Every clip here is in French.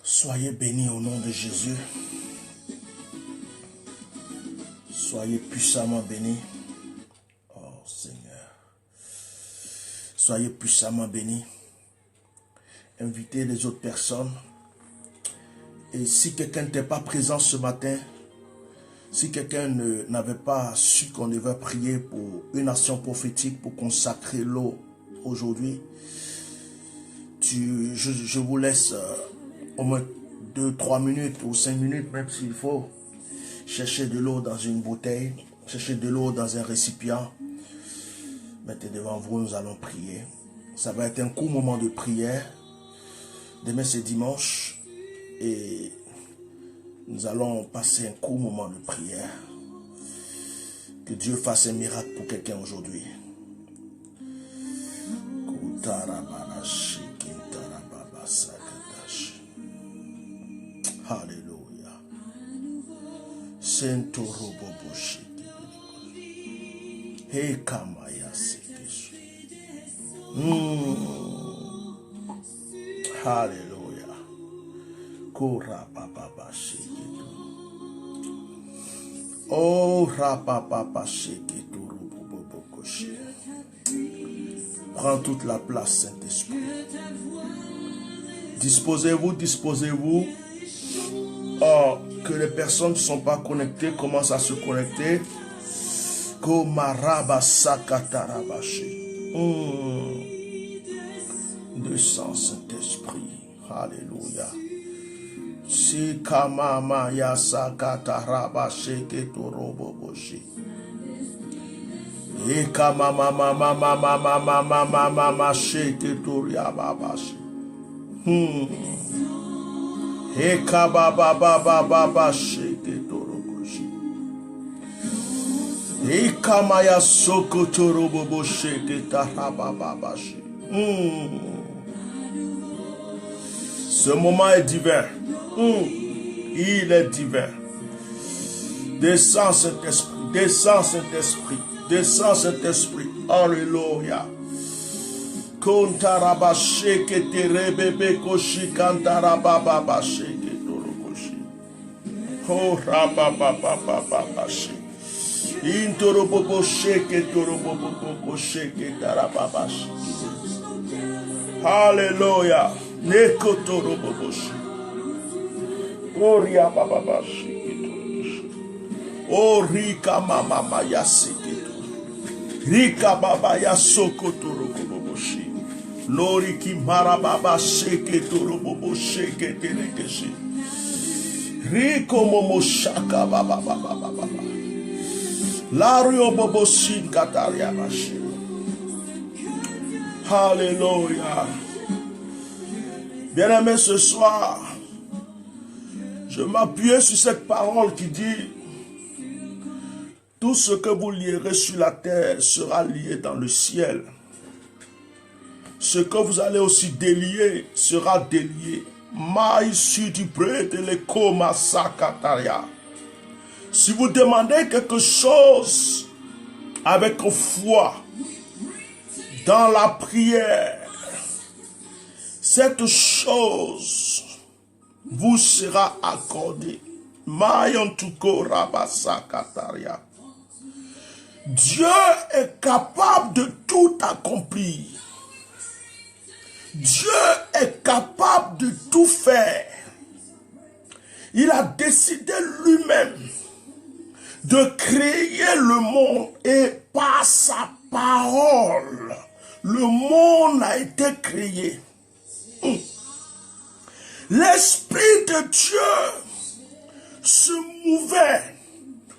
Soyez bénis au nom de Jésus. Soyez puissamment bénis. Oh Seigneur. Soyez puissamment bénis. Invitez les autres personnes. Et si quelqu'un n'était pas présent ce matin, si quelqu'un n'avait pas su qu'on devait prier pour une action prophétique pour consacrer l'eau aujourd'hui, je vous laisse au moins 2-3 minutes ou 5 minutes, même s'il faut, chercher de l'eau dans une bouteille, chercher de l'eau dans un récipient. Mettez devant vous, nous allons prier. Ça va être un court moment de prière. Demain c'est dimanche et nous allons passer un court moment de prière. Que Dieu fasse un miracle pour quelqu'un aujourd'hui. Alléluia. Alléluia. Oh, prends toute la place, Saint-Esprit. Disposez-vous, disposez-vous. Oh, que les personnes qui ne sont pas connectées commencent à se connecter. Descends, Saint-Esprit. Alléluia. Si kamama ya sakatarabashi ketoroboboshi. E kamama mama mama mama mama mama sheketoriya babashi. E kababa baba baba sheketoroboshi. E kamaya sokotoroboboshi ketarababashi. Ce moment est divin. Il est divin. Descends Saint-Esprit. Descends Saint-Esprit. Descends Saint-Esprit. Alléluia. Kontarabashe keterebebe koshi kantarabababashe ketorokoshi. Oh rabababababashe. Intoroboboshe ketoroboboboshe ketarababashi. Alléluia. Nekotoroboboshi. Oria bababashi ketorokoshi. Orika mama maya seketo. Rika baba ya sokotoroboboshi. Lori ki marababa sheketoroboboshi keterekeshi. Riko momo shaka baba baba baba. Lario boboshi katariabashi. Alléluia. Bien-aimés, ce soir, je m'appuie sur cette parole qui dit: tout ce que vous lierez sur la terre sera lié dans le ciel. Ce que vous allez aussi délier sera délié. Maï sur du près de l'écho massacataria. Si vous demandez quelque chose avec foi, dans la prière, cette chose vous sera accordée. Mayantuko rabasakataria. Dieu est capable de tout accomplir. Dieu est capable de tout faire. Il a décidé lui-même de créer le monde et par sa parole, le monde a été créé. L'Esprit de Dieu se mouvait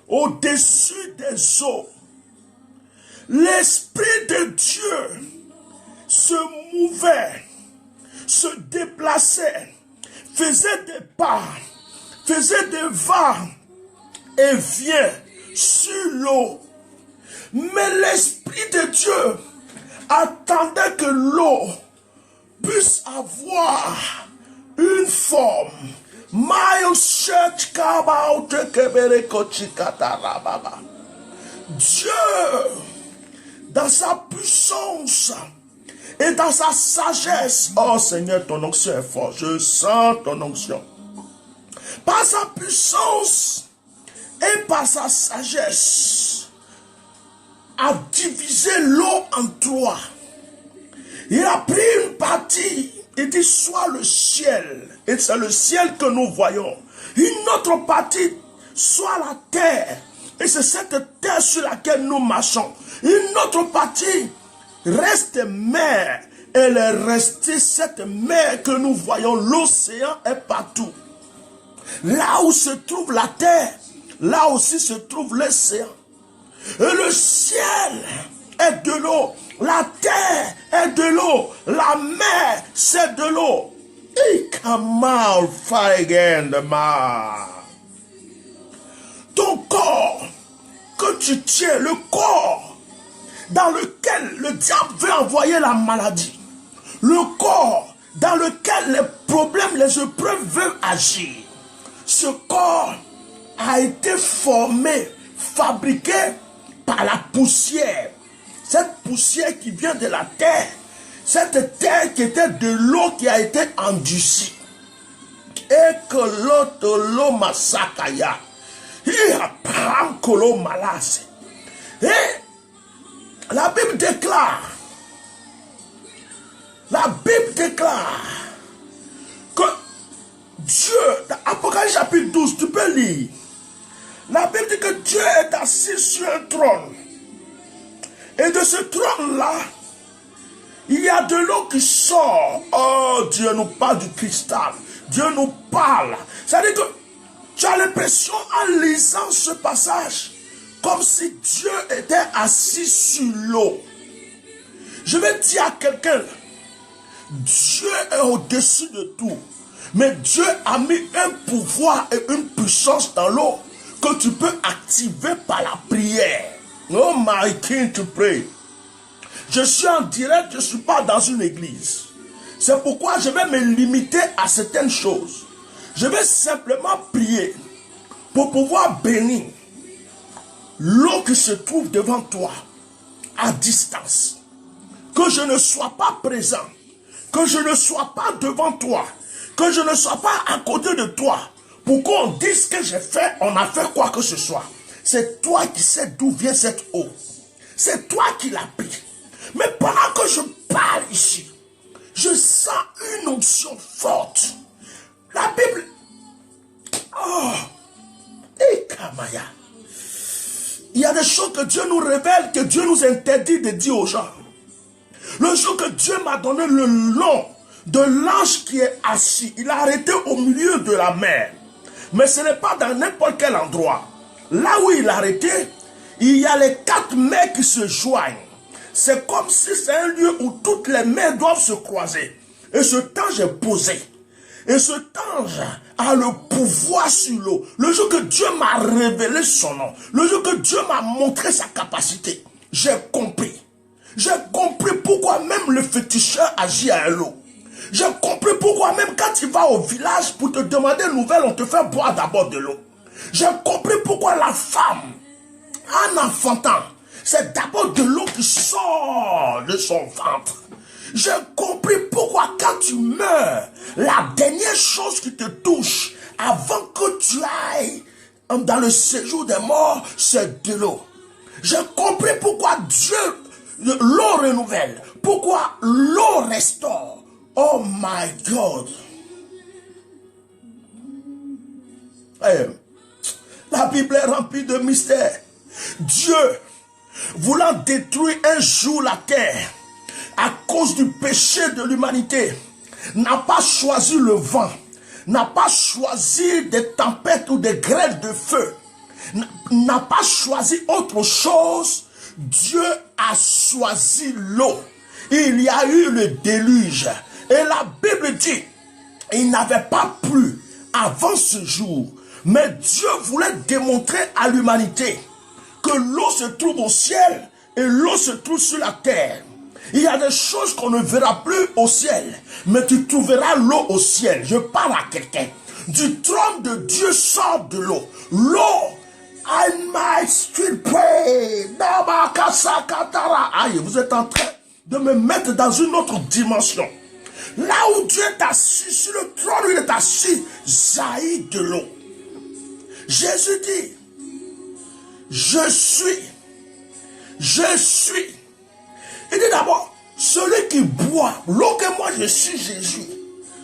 au-dessus des eaux. L'Esprit de Dieu se mouvait, se déplaçait, faisait des pas, faisait des va et vient sur l'eau. Mais l'Esprit de Dieu attendait que l'eau puisse avoir une forme. Dieu, dans sa puissance et dans sa sagesse, oh Seigneur, ton onction est forte. Je sens ton onction. Par sa puissance et par sa sagesse, a divisé l'eau en trois. Il a pris une partie, il dit soit le ciel, et c'est le ciel que nous voyons. Une autre partie, soit la terre, et c'est cette terre sur laquelle nous marchons. Une autre partie reste mer, elle est restée cette mer que nous voyons. L'océan est partout. Là où se trouve la terre, là aussi se trouve l'océan. Et le ciel est de l'eau, la terre est de l'eau, la mer c'est de l'eau. Ton corps que tu tiens, le corps dans lequel le diable veut envoyer la maladie, le corps dans lequel les problèmes, les épreuves veulent agir, ce corps a été formé, fabriqué par la poussière. Cette poussière qui vient de la terre, cette terre qui était de l'eau qui a été endurcie. Et que l'autre l'eau massakaya. Et la Bible déclare que Dieu, dans Apocalypse chapitre 12, tu peux lire. La Bible dit que Dieu est assis sur un trône. Et de ce trône-là, il y a de l'eau qui sort. Oh, Dieu nous parle du cristal. Dieu nous parle. C'est-à-dire que tu as l'impression en lisant ce passage comme si Dieu était assis sur l'eau. Je vais dire à quelqu'un, Dieu est au-dessus de tout. Mais Dieu a mis un pouvoir et une puissance dans l'eau que tu peux activer par la prière. Oh my king, to pray. Je suis en direct, je ne suis pas dans une église. C'est pourquoi je vais me limiter à certaines choses. Je vais simplement prier pour pouvoir bénir l'eau qui se trouve devant toi à distance. Que je ne sois pas présent, que je ne sois pas devant toi, que je ne sois pas à côté de toi pour qu'on dise que j'ai fait, on a fait quoi que ce soit. C'est toi qui sais d'où vient cette eau. C'est toi qui l'as pris. Mais pendant que je parle ici, je sens une onction forte. La Bible... Oh! Et Kamaya. Il y a des choses que Dieu nous révèle, que Dieu nous interdit de dire aux gens. Le jour que Dieu m'a donné le nom de l'ange qui est assis, il a arrêté au milieu de la mer. Mais ce n'est pas dans n'importe quel endroit. Là où il a arrêté, il y a les 4 mers qui se joignent. C'est comme si c'est un lieu où toutes les mers doivent se croiser. Et ce ange est posé. Et ce ange a le pouvoir sur l'eau. Le jour que Dieu m'a révélé son nom, le jour que Dieu m'a montré sa capacité, j'ai compris. J'ai compris pourquoi même le féticheur agit à l'eau. J'ai compris pourquoi même quand tu vas au village pour te demander une nouvelle, on te fait boire d'abord de l'eau. J'ai compris pourquoi la femme, en enfantant, c'est d'abord de l'eau qui sort de son ventre. J'ai compris pourquoi quand tu meurs, la dernière chose qui te touche avant que tu ailles dans le séjour des morts, c'est de l'eau. J'ai compris pourquoi Dieu, l'eau renouvelle, pourquoi l'eau restaure. Oh my God. Hey, la Bible est remplie de mystères. Dieu, voulant détruire un jour la terre, à cause du péché de l'humanité, n'a pas choisi le vent, n'a pas choisi des tempêtes ou des grêles de feu, n'a pas choisi autre chose. Dieu a choisi l'eau. Il y a eu le déluge. Et la Bible dit, il n'avait pas plu avant ce jour. Mais Dieu voulait démontrer à l'humanité que l'eau se trouve au ciel et l'eau se trouve sur la terre. Il y a des choses qu'on ne verra plus au ciel, mais tu trouveras l'eau au ciel. Je parle à quelqu'un. Du trône de Dieu sort de l'eau. L'eau, I might still pray. Aïe, vous êtes en train de me mettre dans une autre dimension. Là où Dieu est assis, sur le trône où il est assis, jaillit de l'eau. Jésus dit, je suis. Il dit d'abord, celui qui boit, l'eau que moi je suis Jésus,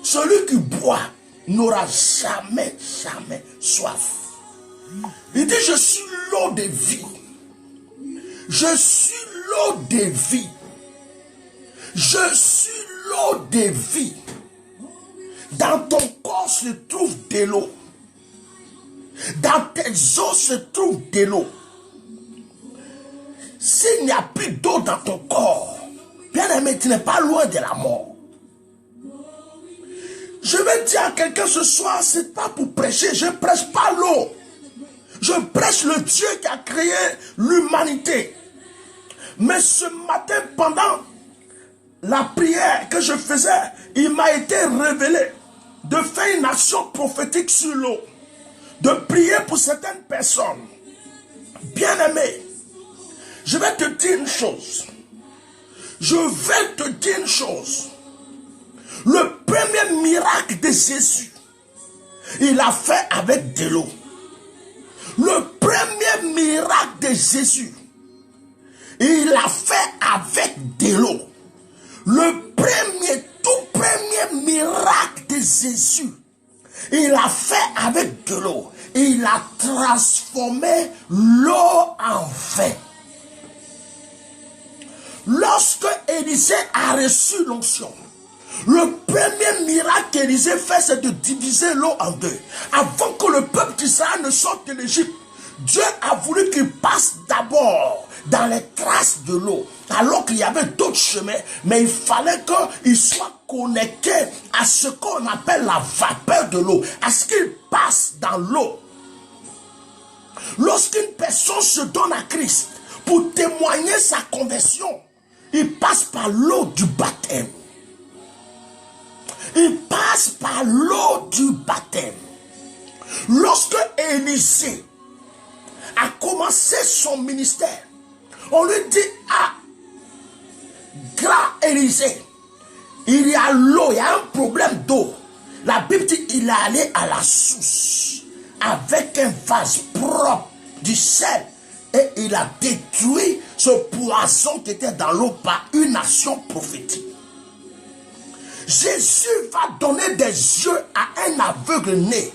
celui qui boit n'aura jamais soif. Il dit, je suis l'eau de vie. Je suis l'eau de vie. Je suis l'eau de vie. Dans ton corps se trouve de l'eau. Dans tes os se trouve de l'eau. S'il n'y a plus d'eau dans ton corps, bien aimé, tu n'es pas loin de la mort. Je vais dire à quelqu'un ce soir, c'est pas pour prêcher, je ne prêche pas l'eau. Je prêche le Dieu qui a créé l'humanité. Mais ce matin, pendant la prière que je faisais, il m'a été révélé de faire une action prophétique sur l'eau. De prier pour certaines personnes. Bien-aimés, je vais te dire une chose. Je vais te dire une chose. Le premier miracle de Jésus, il a fait avec de l'eau. Le premier miracle de Jésus, il a fait avec de l'eau. Le tout premier miracle de Jésus, il a fait avec de l'eau. Il a transformé l'eau en vin. Lorsque Élisée a reçu l'onction, le premier miracle qu'Élisée fait, c'est de diviser l'eau en deux. Avant que le peuple d'Israël ne sorte de l'Égypte, Dieu a voulu qu'il passe d'abord dans les traces de l'eau, alors qu'il y avait d'autres chemins, mais il fallait qu'il soit connecté à ce qu'on appelle la vapeur de l'eau, à ce qu'il passe dans l'eau. Lorsqu'une personne se donne à Christ pour témoigner sa conversion, il passe par l'eau du baptême. Il passe par l'eau du baptême. Lorsque Élisée a commencé son ministère, on lui dit, ah, grand Élisée, il y a l'eau, il y a un problème d'eau. La Bible dit, il est allé à la source avec un vase propre, du sel, et il a détruit ce poison qui était dans l'eau par une action prophétique. Jésus va donner des yeux à un aveugle né.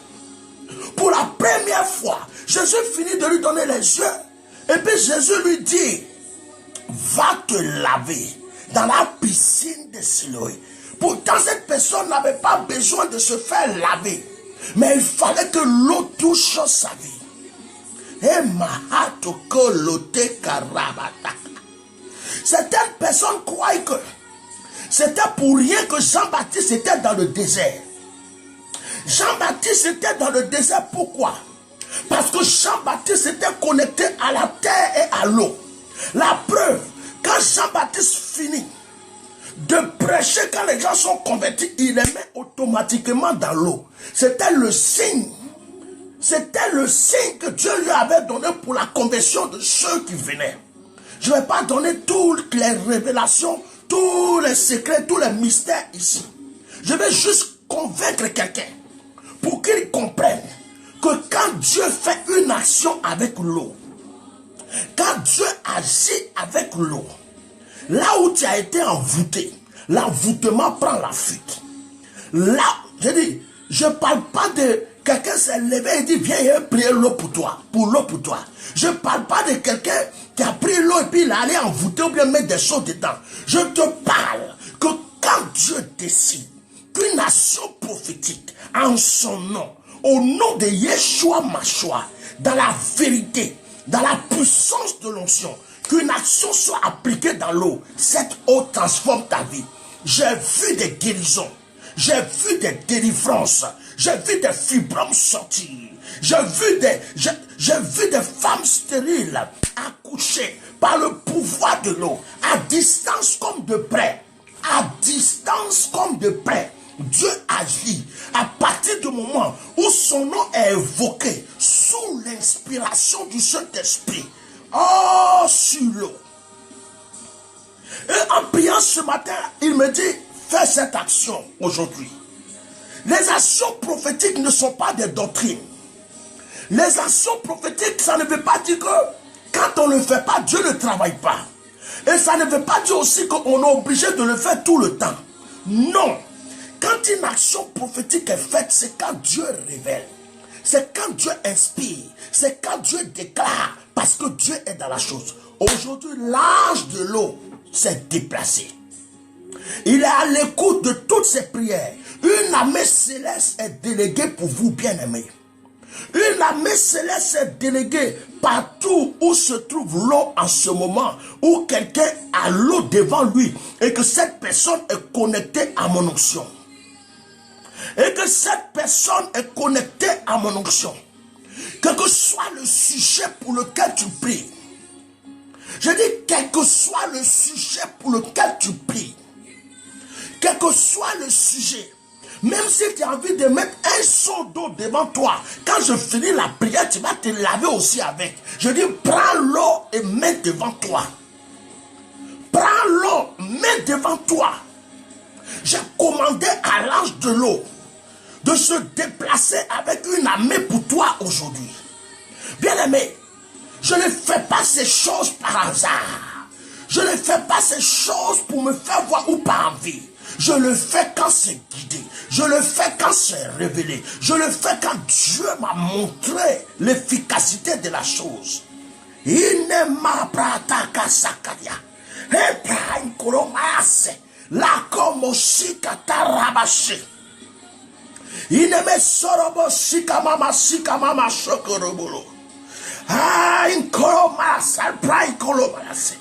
Pour la première fois, Jésus finit de lui donner les yeux. Et puis Jésus lui dit, va te laver dans la piscine de Siloé. Pourtant, cette personne n'avait pas besoin de se faire laver. Mais il fallait que l'eau touche sa vie. Certaines personnes croient que c'était pour rien que Jean-Baptiste était dans le désert. Jean-Baptiste était dans le désert, pourquoi? Parce que Jean-Baptiste était connecté à la terre et à l'eau. La preuve, quand Jean-Baptiste finit de prêcher, quand les gens sont convertis, il les met automatiquement dans l'eau. C'était le signe. C'était le signe que Dieu lui avait donné pour la conversion de ceux qui venaient. Je ne vais pas donner toutes les révélations, tous les secrets, tous les mystères ici. Je vais juste convaincre quelqu'un pour qu'il comprenne que quand Dieu fait une action avec l'eau, quand Dieu agit avec l'eau, là où tu as été envoûté, l'envoûtement prend la fuite. Là, je dis, je ne parle pas de quelqu'un s'est levé et dit, viens et prier l'eau pour toi, Je ne parle pas de quelqu'un qui a pris l'eau et puis il est allé envoûter ou bien mettre des choses dedans. Je te parle que quand Dieu décide qu'une action prophétique en son nom, au nom de Yeshua Mashua, dans la vérité, dans la puissance de l'onction, qu'une action soit appliquée dans l'eau, cette eau transforme ta vie. J'ai vu des guérisons, j'ai vu des délivrances, j'ai vu des fibromes sortir, j'ai vu des femmes stériles accoucher par le pouvoir de l'eau, à distance comme de près. à distance comme de près, Dieu agit à partir du moment où son nom est évoqué sous l'inspiration du Saint-Esprit. Oh, sur l'eau. Et en priant ce matin, il me dit, fais cette action aujourd'hui. Les actions prophétiques ne sont pas des doctrines. Les actions prophétiques, ça ne veut pas dire que quand on ne le fait pas, Dieu ne travaille pas. Et ça ne veut pas dire aussi qu'on est obligé de le faire tout le temps. Non. Quand une action prophétique est faite, c'est quand Dieu révèle. C'est quand Dieu inspire. C'est quand Dieu déclare. Parce que Dieu est dans la chose. Aujourd'hui, l'ange de l'eau s'est déplacé. Il est à l'écoute de toutes ces prières. Une armée céleste est déléguée pour vous, bien-aimés. Une armée céleste est déléguée partout où se trouve l'eau en ce moment, où quelqu'un a l'eau devant lui et que cette personne est connectée à mon onction. Et que cette personne est connectée à mon onction. Quel que soit le sujet pour lequel tu pries. Je dis quel que soit le sujet pour lequel tu pries. Quel que soit le sujet. Même si tu as envie de mettre un seau d'eau devant toi, quand je finis la prière, tu vas te laver aussi avec. Je dis, prends l'eau et mets devant toi. Prends l'eau, mets devant toi. J'ai commandé à l'ange de l'eau de se déplacer avec une armée pour toi aujourd'hui. Bien-aimé, je ne fais pas ces choses par hasard. Je ne fais pas ces choses pour me faire voir ou par envie. Je le fais quand c'est guidé. Je le fais quand c'est révélé. Je le fais quand Dieu m'a montré l'efficacité de la chose. Inema prataka sakaria. Epra inkolomase. La komoshika tarabashi. Ineme sorobo shika mama shokorobolo. Ah, inkolomase. Epra inkolomase.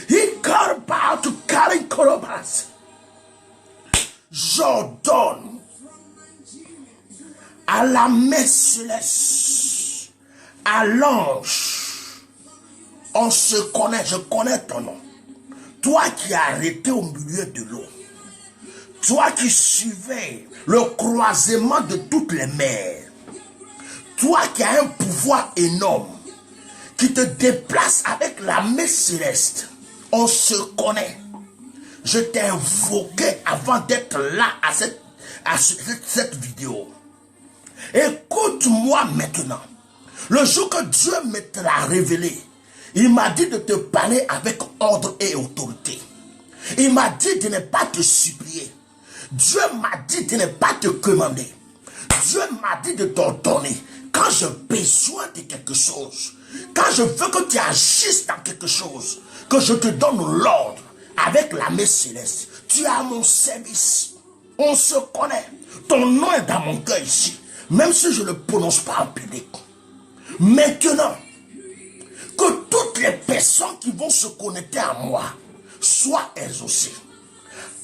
Ikarba to carry inkolomase. J'ordonne à la main céleste, à l'ange, on se connaît, je connais ton nom. Toi qui as arrêté au milieu de l'eau, toi qui suivais le croisement de toutes les mers, toi qui as un pouvoir énorme, qui te déplace avec la main céleste, on se connaît. Je t'ai invoqué avant d'être là à cette vidéo. Écoute-moi maintenant. Le jour que Dieu me l'a révélé, il m'a dit de te parler avec ordre et autorité. Il m'a dit de ne pas te supplier. Dieu m'a dit de ne pas te commander. Dieu m'a dit de t'ordonner. Quand j'ai besoin de quelque chose, quand je veux que tu agisses dans quelque chose, que je te donne l'ordre, avec la main céleste, tu es à mon service. On se connaît. Ton nom est dans mon cœur ici. Même si je ne le prononce pas en public. Maintenant, que toutes les personnes qui vont se connecter à moi soient exaucées.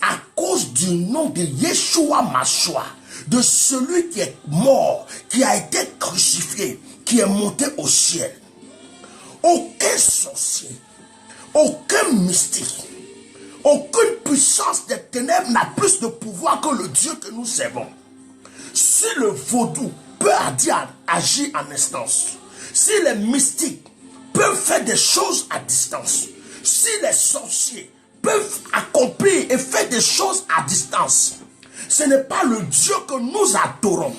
À cause du nom de Yeshua Mashua, de celui qui est mort, qui a été crucifié, qui est monté au ciel. Aucun sorcier, aucun mystique, aucune puissance des ténèbres n'a plus de pouvoir que le Dieu que nous servons. Si le vaudou peut agir en instance, si les mystiques peuvent faire des choses à distance, si les sorciers peuvent accomplir et faire des choses à distance, ce n'est pas le Dieu que nous adorons,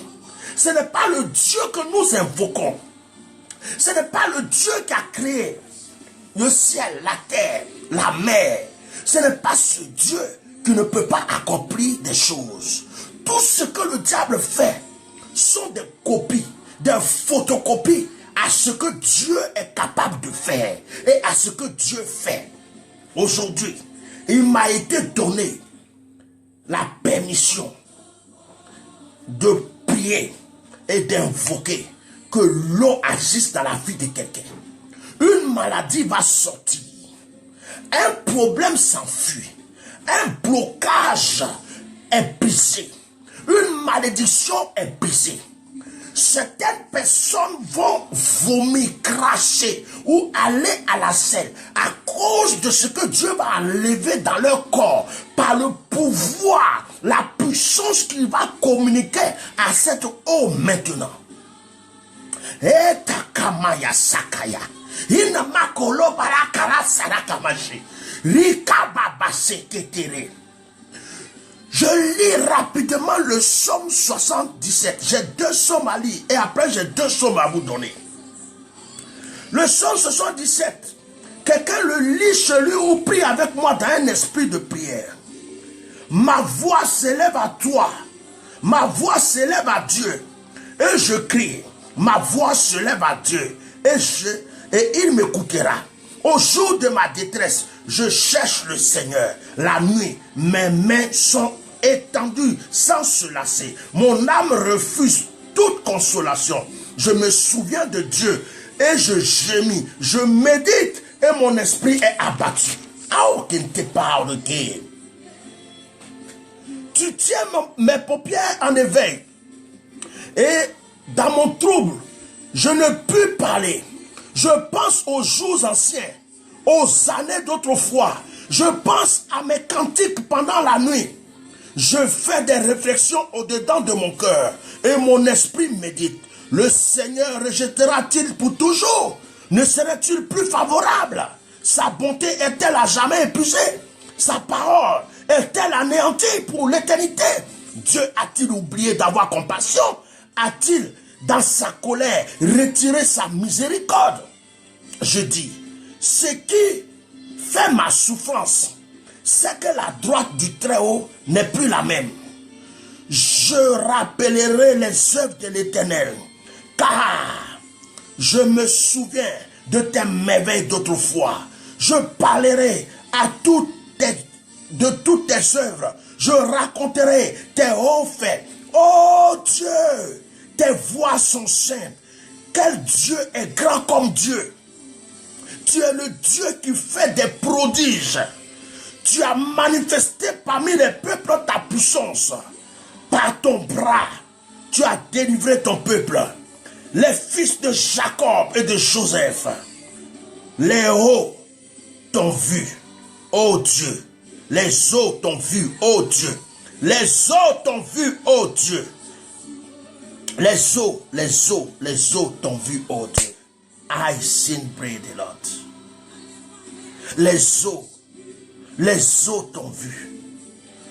ce n'est pas le Dieu que nous invoquons, ce n'est pas le Dieu qui a créé le ciel, la terre, la mer. Ce n'est pas ce Dieu qui ne peut pas accomplir des choses. Tout ce que le diable fait sont des copies, des photocopies à ce que Dieu est capable de faire et à ce que Dieu fait. Aujourd'hui, il m'a été donné la permission de prier et d'invoquer que l'eau agisse dans la vie de quelqu'un. Une maladie va sortir. Un problème s'enfuit. Un blocage est brisé. Une malédiction est brisée. certaines personnes vont vomir, cracher ou aller à la selle à cause de ce que Dieu va enlever dans leur corps par le pouvoir, la puissance qu'il va communiquer à cette eau maintenant. Et takamaya sakaya. Inamakolo barakara sarakamashi. Rikababa seketere. Je lis rapidement le psaume 77. J'ai 2 psaumes à lire et après j'ai 2 psaumes à vous donner. Le psaume 77. Quelqu'un le lit chez lui ou prie avec moi dans un esprit de prière. Ma voix s'élève à toi. Ma voix s'élève à Dieu. Et je crie. Ma voix s'élève à Dieu. Et il m'écoutera. Au jour de ma détresse, je cherche le Seigneur. La nuit, mes mains sont étendues sans se lasser. Mon âme refuse toute consolation. Je me souviens de Dieu et je gémis. Je médite et mon esprit est abattu. Tu tiens mes paupières en éveil. Et dans mon trouble, je ne puis parler. Je pense aux jours anciens, aux années d'autrefois. Je pense à mes cantiques pendant la nuit. Je fais des réflexions au-dedans de mon cœur et mon esprit médite. Le Seigneur rejettera-t-il pour toujours? Ne serait-il plus favorable? Sa bonté est-elle à jamais épuisée? Sa parole est-elle anéantie pour l'éternité? Dieu a-t-il oublié d'avoir compassion? A-t-il, dans sa colère, retiré sa miséricorde? Je dis, ce qui fait ma souffrance, c'est que la droite du Très-Haut n'est plus la même. Je rappellerai les œuvres de l'Éternel, car je me souviens de tes merveilles d'autrefois. Je parlerai de toutes tes œuvres. Je raconterai tes hauts faits. Oh Dieu, tes voies sont saintes. Quel Dieu est grand comme Dieu. Tu es le Dieu qui fait des prodiges. Tu as manifesté parmi les peuples ta puissance. Par ton bras, tu as délivré ton peuple. Les fils de Jacob et de Joseph. Les héros t'ont vu, ô Dieu. Les eaux t'ont vu, ô Dieu. Les eaux t'ont vu, ô Dieu. Les eaux t'ont vu, ô Dieu. I sing pray the Lord. Les eaux t'ont vu.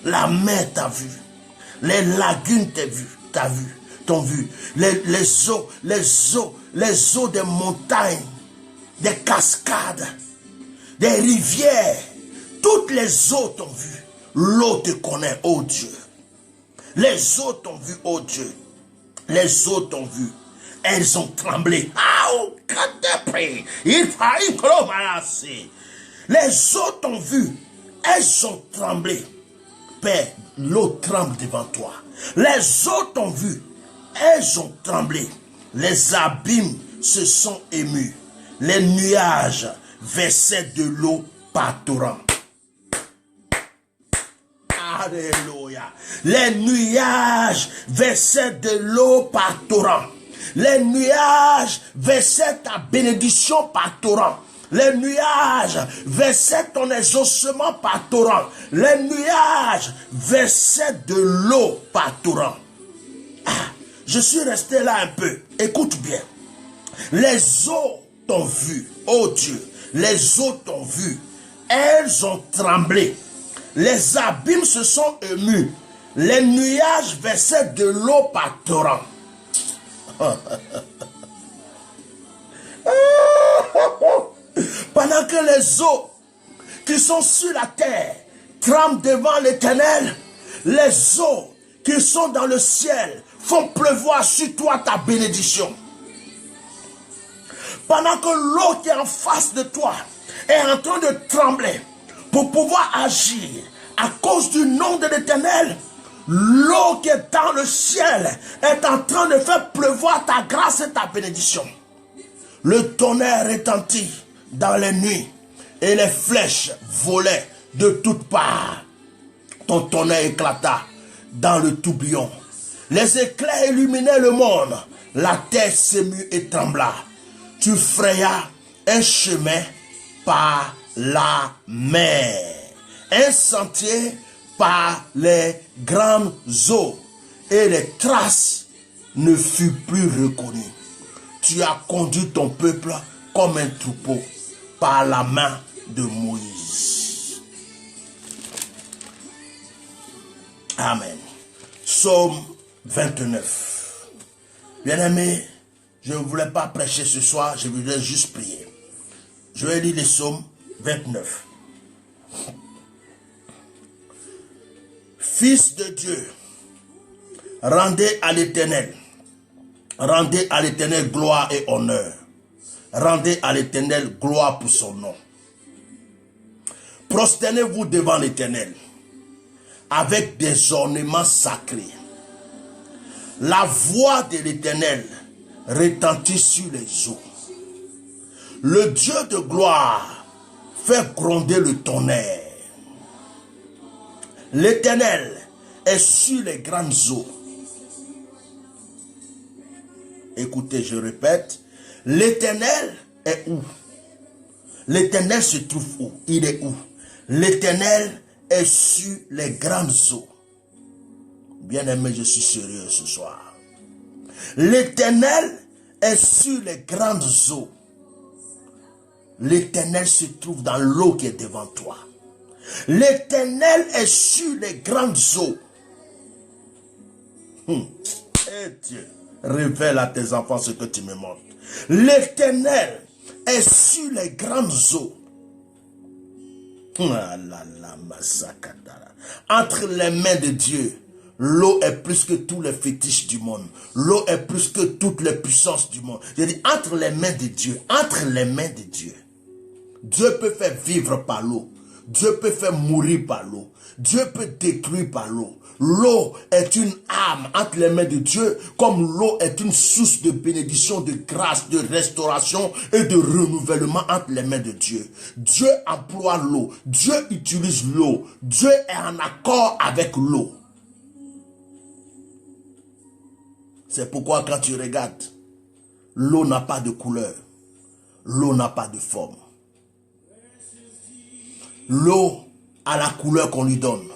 La mer t'a vu. Les lagunes t'ont vu. Les eaux des montagnes, des cascades, des rivières. Toutes les eaux t'ont vu. L'eau te connaît, ô Dieu. Les eaux t'ont vu, ô Dieu. Les eaux t'ont vu. Elles ont tremblé. Les eaux t'ont vu. Elles ont tremblé. Père, l'eau tremble devant toi. Les eaux t'ont vu. Elles ont tremblé. Les abîmes se sont émus. Les nuages versaient de l'eau par torrent. Alléluia. Les nuages versaient de l'eau par torrent. Les nuages versaient ta bénédiction par torrent. Les nuages versaient ton exaucement par torrent. Les nuages versaient de l'eau par torrent. Je suis resté là un peu. Écoute bien. Les eaux t'ont vu, oh Dieu. Les eaux t'ont vu. Elles ont tremblé. Les abîmes se sont émus. Les nuages versaient de l'eau par torrent. Pendant que les eaux qui sont sur la terre tremblent devant l'Éternel, les eaux qui sont dans le ciel font pleuvoir sur toi ta bénédiction. Pendant que l'eau qui est en face de toi est en train de trembler pour pouvoir agir à cause du nom de l'Éternel, l'eau qui est dans le ciel est en train de faire pleuvoir ta grâce et ta bénédiction. Le tonnerre retentit dans les nuits et les flèches volaient de toutes parts. Ton tonnerre éclata dans le tourbillon. Les éclairs illuminaient le monde. La terre s'émut et trembla. Tu frayas un chemin par la mer, un sentier par les grandes eaux, et les traces ne furent plus reconnues. Tu as conduit ton peuple comme un troupeau par la main de Moïse. Amen. Psaume 29. Bien-aimés, je ne voulais pas prêcher ce soir, je voulais juste prier. Je vais lire les psaumes 29. Fils de Dieu, rendez à l'Éternel gloire et honneur. Rendez à l'Éternel gloire pour son nom. Prosternez-vous devant l'Éternel avec des ornements sacrés. La voix de l'Éternel retentit sur les eaux. Le Dieu de gloire fait gronder le tonnerre. L'Éternel est sur les grandes eaux. Écoutez, je répète, l'Éternel est où? L'Éternel se trouve où? Il est où? L'Éternel est sur les grandes eaux. Bien-aimé, je suis sérieux ce soir. L'Éternel est sur les grandes eaux. L'Éternel se trouve dans l'eau qui est devant toi. L'Éternel est sur les grandes eaux. Et Dieu, révèle à tes enfants ce que tu me montres. L'Éternel est sur les grandes eaux. Entre les mains de Dieu, l'eau est plus que tous les fétiches du monde. L'eau est plus que toutes les puissances du monde. Je dis entre les mains de Dieu, entre les mains de Dieu. Dieu peut faire vivre par l'eau. Dieu peut faire mourir par l'eau. Dieu peut détruire par l'eau. L'eau est une âme entre les mains de Dieu, comme l'eau est une source de bénédiction, de grâce, de restauration et de renouvellement entre les mains de Dieu. Dieu emploie l'eau. Dieu utilise l'eau. Dieu est en accord avec l'eau. C'est pourquoi quand tu regardes, l'eau n'a pas de couleur. L'eau n'a pas de forme. L'eau a la couleur qu'on lui donne.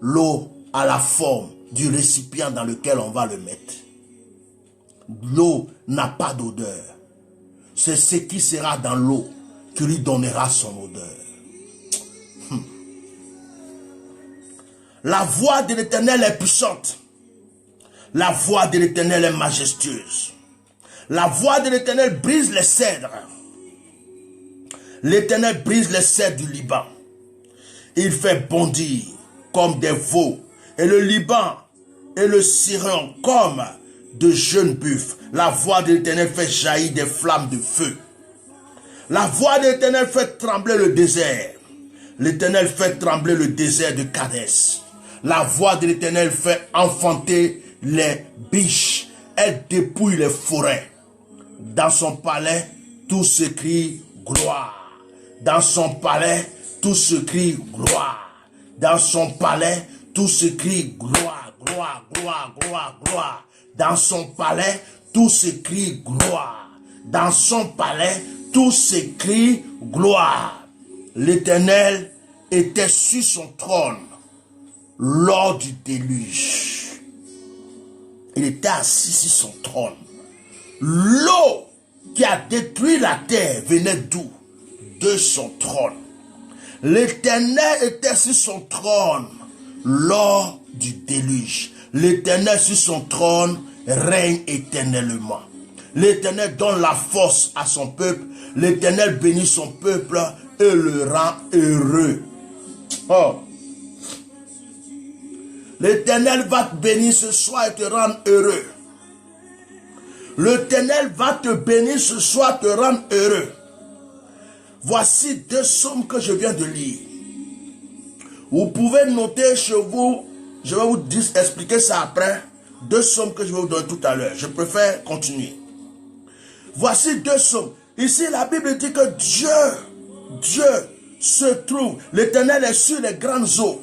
L'eau a la forme du récipient dans lequel on va le mettre. L'eau n'a pas d'odeur. C'est ce qui sera dans l'eau qui lui donnera son odeur. La voix de l'Éternel est puissante. La voix de l'Éternel est majestueuse. La voix de l'Éternel brise les cèdres. L'Éternel brise les cèdres du Liban. Il fait bondir comme des veaux. Et le Liban et le Syrian comme de jeunes buffles. La voix de l'Éternel fait jaillir des flammes de feu. La voix de l'Éternel fait trembler le désert. L'Éternel fait trembler le désert de Kadès. La voix de l'Éternel fait enfanter les biches. Elle dépouille les forêts. Dans son palais, tout se crie gloire. Dans son palais, tout se crie gloire. Dans son palais, tout se crie gloire, gloire, gloire, gloire, gloire. Dans son palais, tout se crie gloire. Dans son palais, tout se crie gloire. L'Éternel était sur son trône lors du déluge. Il était assis sur son trône. L'eau qui a détruit la terre venait d'où? De son trône. L'Éternel était sur son trône lors du déluge. L'Éternel sur son trône règne éternellement. L'Éternel donne la force à son peuple. L'Éternel bénit son peuple et le rend heureux. Oh. L'Éternel va te bénir ce soir et te rendre heureux. L'Éternel va te bénir ce soir et te rendre heureux. Voici deux psaumes que je viens de lire. Vous pouvez noter chez vous, je vais vous expliquer ça après. Deux psaumes que je vais vous donner tout à l'heure. Je préfère continuer. Voici deux psaumes. Ici, la Bible dit que Dieu se trouve. L'Éternel est sur les grandes eaux.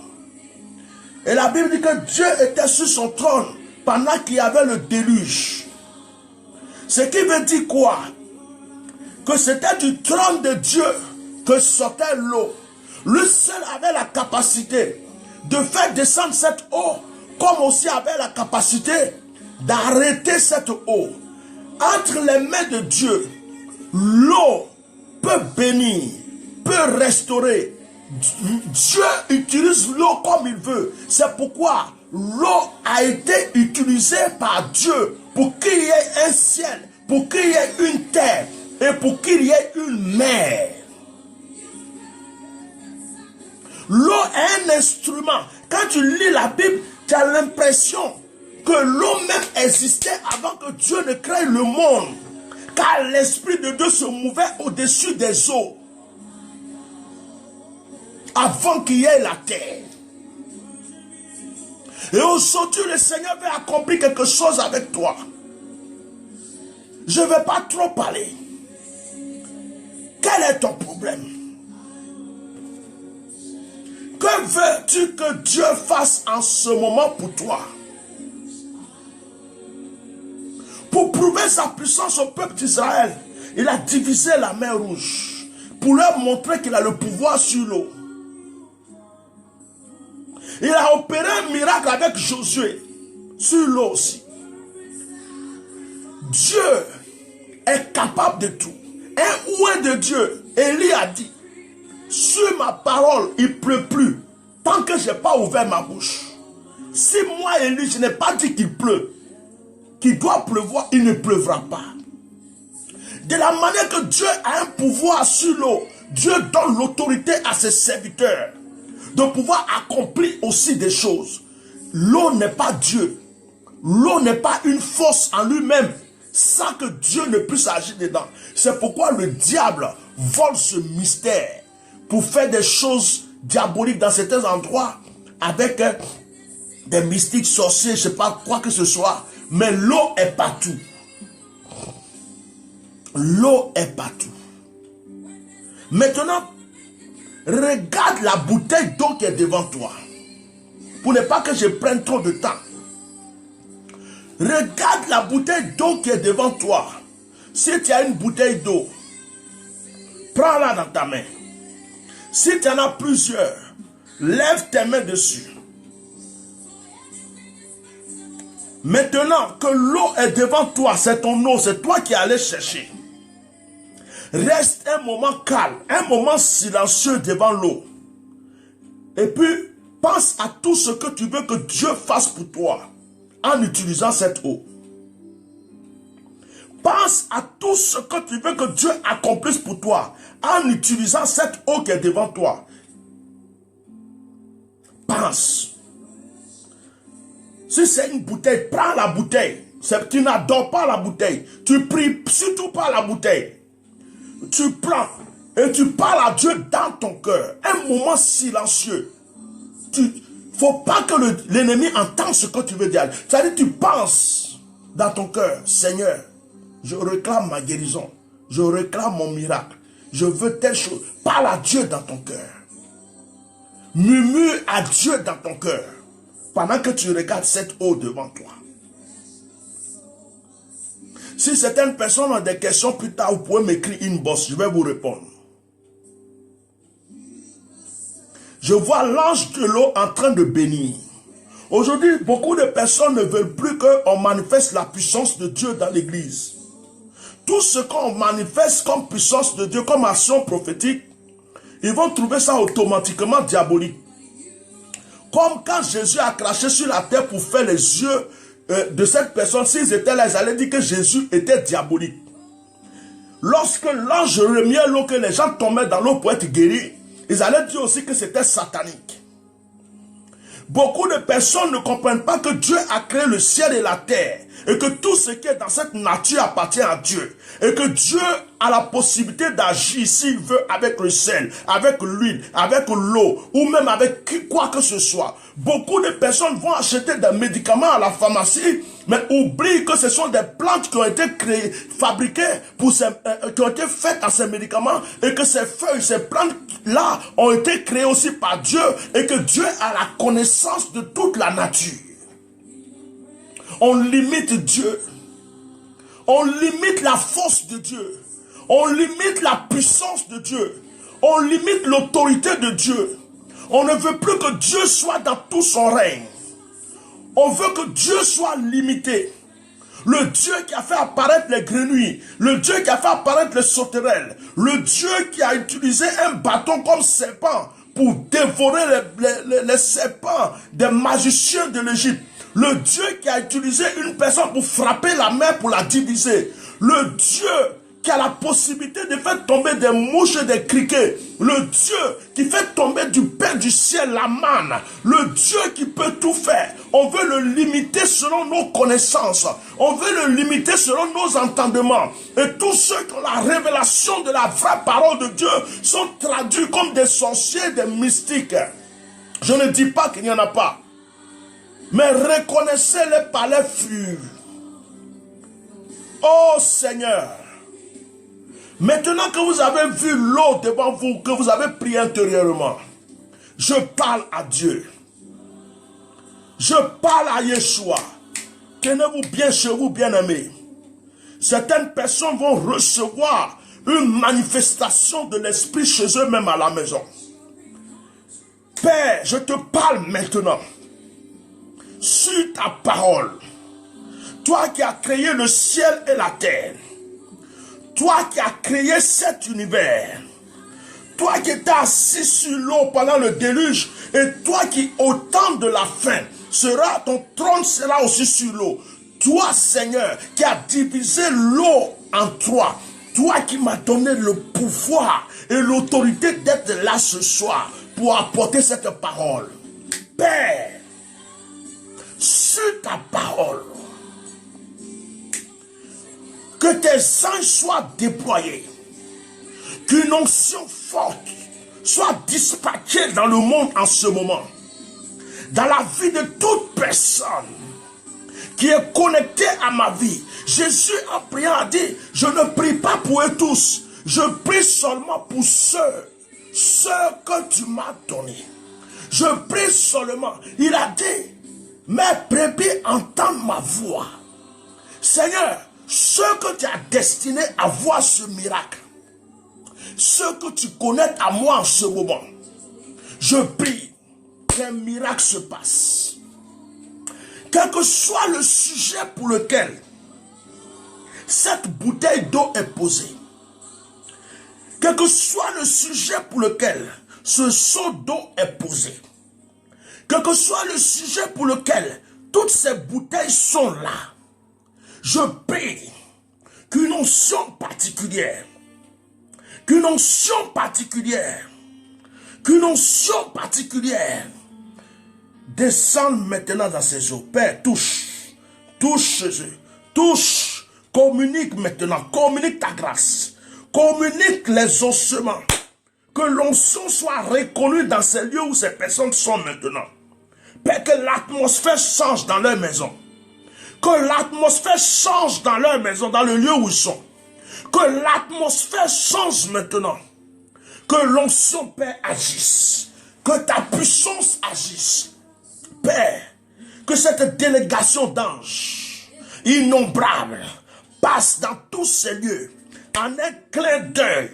Et la Bible dit que Dieu était sur son trône pendant qu'il y avait le déluge. Ce qui veut dire quoi? Que c'était du trône de Dieu que sortait l'eau. Lui seul avait la capacité de faire descendre cette eau, comme aussi avait la capacité d'arrêter cette eau. Entre les mains de Dieu, l'eau peut bénir, peut restaurer. Dieu utilise l'eau comme il veut. C'est pourquoi l'eau a été utilisée par Dieu pour qu'il y ait un ciel, pour qu'il y ait une terre et pour qu'il y ait une mer. L'eau est un instrument. Quand tu lis la Bible, tu as l'impression que l'eau même existait avant que Dieu ne crée le monde. Car l'Esprit de Dieu se mouvait au-dessus des eaux. Avant qu'il y ait la terre. Et aujourd'hui, le Seigneur veut accomplir quelque chose avec toi. Je ne vais pas trop parler. Quel est ton problème? Que veux-tu que Dieu fasse en ce moment pour toi? Pour prouver sa puissance au peuple d'Israël, il a divisé la mer Rouge pour leur montrer qu'il a le pouvoir sur l'eau. Il a opéré un miracle avec Josué sur l'eau aussi. Dieu est capable de tout. Un oint de Dieu, Élie a dit, sur ma parole, il ne pleut plus tant que je n'ai pas ouvert ma bouche. Si moi, Élie, je n'ai pas dit qu'il pleut, qu'il doit pleuvoir, il ne pleuvra pas. De la manière que Dieu a un pouvoir sur l'eau, Dieu donne l'autorité à ses serviteurs de pouvoir accomplir aussi des choses. L'eau n'est pas Dieu. L'eau n'est pas une force en lui-même sans que Dieu ne puisse agir dedans. C'est pourquoi le diable vole ce mystère pour faire des choses diaboliques dans certains endroits avec des mystiques sorciers, je ne sais pas quoi que ce soit. Mais l'eau est partout. L'eau est partout. Maintenant, regarde la bouteille d'eau qui est devant toi. Pour ne pas que je prenne trop de temps. Regarde la bouteille d'eau qui est devant toi. Si tu as une bouteille d'eau, prends-la dans ta main. Si tu en as plusieurs, lève tes mains dessus. Maintenant que l'eau est devant toi, c'est ton eau, c'est toi qui allais chercher. Reste un moment calme, un moment silencieux devant l'eau. Et puis, pense à tout ce que tu veux que Dieu fasse pour toi en utilisant cette eau. Pense à tout ce que tu veux que Dieu accomplisse pour toi en utilisant cette eau qui est devant toi. Pense. Si c'est une bouteille, prends la bouteille. Tu n'adores pas la bouteille. Tu pries surtout pas la bouteille. Tu prends et tu parles à Dieu dans ton cœur. Un moment silencieux. Il ne faut pas que l'ennemi entende ce que tu veux dire. C'est-à-dire tu penses dans ton cœur, Seigneur, je réclame ma guérison. Je réclame mon miracle. Je veux telle chose. Parle à Dieu dans ton cœur. Murmure à Dieu dans ton cœur. Pendant que tu regardes cette eau devant toi. Si certaines personnes ont des questions plus tard, vous pouvez m'écrire inbox, je vais vous répondre. Je vois l'ange de l'eau en train de bénir. Aujourd'hui, beaucoup de personnes ne veulent plus qu'on manifeste la puissance de Dieu dans l'église. Tout ce qu'on manifeste comme puissance de Dieu, comme action prophétique, ils vont trouver ça automatiquement diabolique. Comme quand Jésus a craché sur la terre pour faire les yeux de cette personne, s'ils étaient là, ils allaient dire que Jésus était diabolique. Lorsque l'ange remuait l'eau, que les gens tombaient dans l'eau pour être guéris, ils allaient dire aussi que c'était satanique. Beaucoup de personnes ne comprennent pas que Dieu a créé le ciel et la terre et que tout ce qui est dans cette nature appartient à Dieu et que Dieu a la possibilité d'agir s'il veut avec le sel, avec l'huile, avec l'eau ou même avec quoi que ce soit. Beaucoup de personnes vont acheter des médicaments à la pharmacie mais oublient que ce sont des plantes qui ont été créées, fabriquées, qui ont été faites à ces médicaments et que ces feuilles, ces plantes-là ont été créées aussi par Dieu et que Dieu a la connaissance de toute la nature. On limite Dieu. On limite la force de Dieu. On limite la puissance de Dieu. On limite l'autorité de Dieu. On ne veut plus que Dieu soit dans tout son règne. On veut que Dieu soit limité. Le Dieu qui a fait apparaître les grenouilles, le Dieu qui a fait apparaître les sauterelles, le Dieu qui a utilisé un bâton comme serpent pour dévorer les serpents des magiciens de l'Égypte, le Dieu qui a utilisé une personne pour frapper la mer pour la diviser, le Dieu qui a la possibilité de faire tomber des mouches et des criquets, le Dieu qui fait tomber du pain du ciel la manne, le Dieu qui peut tout faire. On veut le limiter selon nos connaissances, on veut le limiter selon nos entendements. Et tous ceux qui ont la révélation de la vraie parole de Dieu sont traduits comme des sorciers, des mystiques. Je ne dis pas qu'il n'y en a pas, mais reconnaissez-les par les flux. Oh Seigneur, maintenant que vous avez vu l'eau devant vous, que vous avez prié intérieurement, je parle à Dieu. Je parle à Yeshua. Tenez-vous bien chez vous, bien-aimés. Certaines personnes vont recevoir une manifestation de l'esprit chez eux-mêmes à la maison. Père, je te parle maintenant sur ta parole. Toi qui as créé le ciel et la terre. Toi qui as créé cet univers, toi qui étais assis sur l'eau pendant le déluge, et toi qui, au temps de la fin, ton trône sera aussi sur l'eau. Toi, Seigneur, qui as divisé l'eau en trois, toi qui m'as donné le pouvoir et l'autorité d'être là ce soir pour apporter cette parole. Père, sur ta parole, que tes anges soient déployés, qu'une onction forte soit dispatchée dans le monde en ce moment, dans la vie de toute personne qui est connectée à ma vie. Jésus en priant a dit, je ne prie pas pour eux tous, je prie seulement pour ceux que tu m'as donnés. Je prie seulement. Il a dit, mes brebis entendent ma voix. Seigneur, ceux que tu as destinés à voir ce miracle, ceux que tu connais à moi en ce moment, je prie qu'un miracle se passe. Quel que soit le sujet pour lequel cette bouteille d'eau est posée, quel que soit le sujet pour lequel ce seau d'eau est posé, quel que soit le sujet pour lequel toutes ces bouteilles sont là, je prie qu'une onction particulière, qu'une onction particulière, qu'une onction particulière descende maintenant dans ces eaux. Père, touche chez eux, touche, communique maintenant, communique ta grâce, communique les ossements, que l'onction soit reconnue dans ces lieux où ces personnes sont maintenant. Père, que l'atmosphère change dans leur maison. Que l'atmosphère change dans leur maison, dans le lieu où ils sont. Que l'atmosphère change maintenant. Que l'onction, Père, agisse. Que ta puissance agisse. Père, que cette délégation d'anges innombrables passe dans tous ces lieux en un clin d'œil.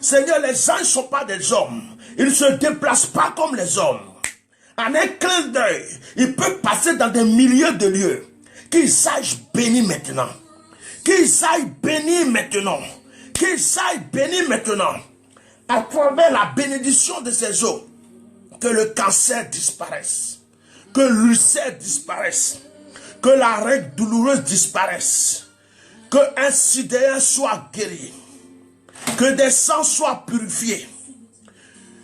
Seigneur, les anges ne sont pas des hommes. Ils ne se déplacent pas comme les hommes. En un clin d'œil, ils peuvent passer dans des milliers de lieux. Qu'ils aillent bénis maintenant. Qu'ils aillent bénis maintenant. Qu'ils aillent bénis maintenant. À travers la bénédiction de ces eaux, que le cancer disparaisse. Que l'ulcère disparaisse. Que la règle douloureuse disparaisse. Que un sidéen soit guéri. Que des sangs soient purifiés.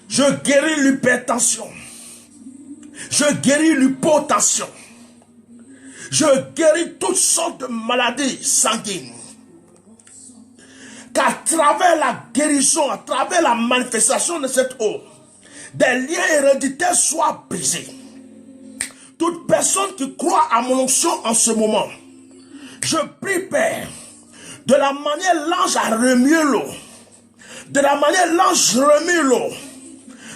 Je guéris l'hypertension. Je guéris l'hypotension. Je guéris toutes sortes de maladies sanguines. Qu'à travers la guérison, à travers la manifestation de cette eau, des liens héréditaires soient brisés. Toute personne qui croit à mon onction en ce moment, je prie, Père, de la manière l'ange a remué l'eau, de la manière l'ange remue l'eau,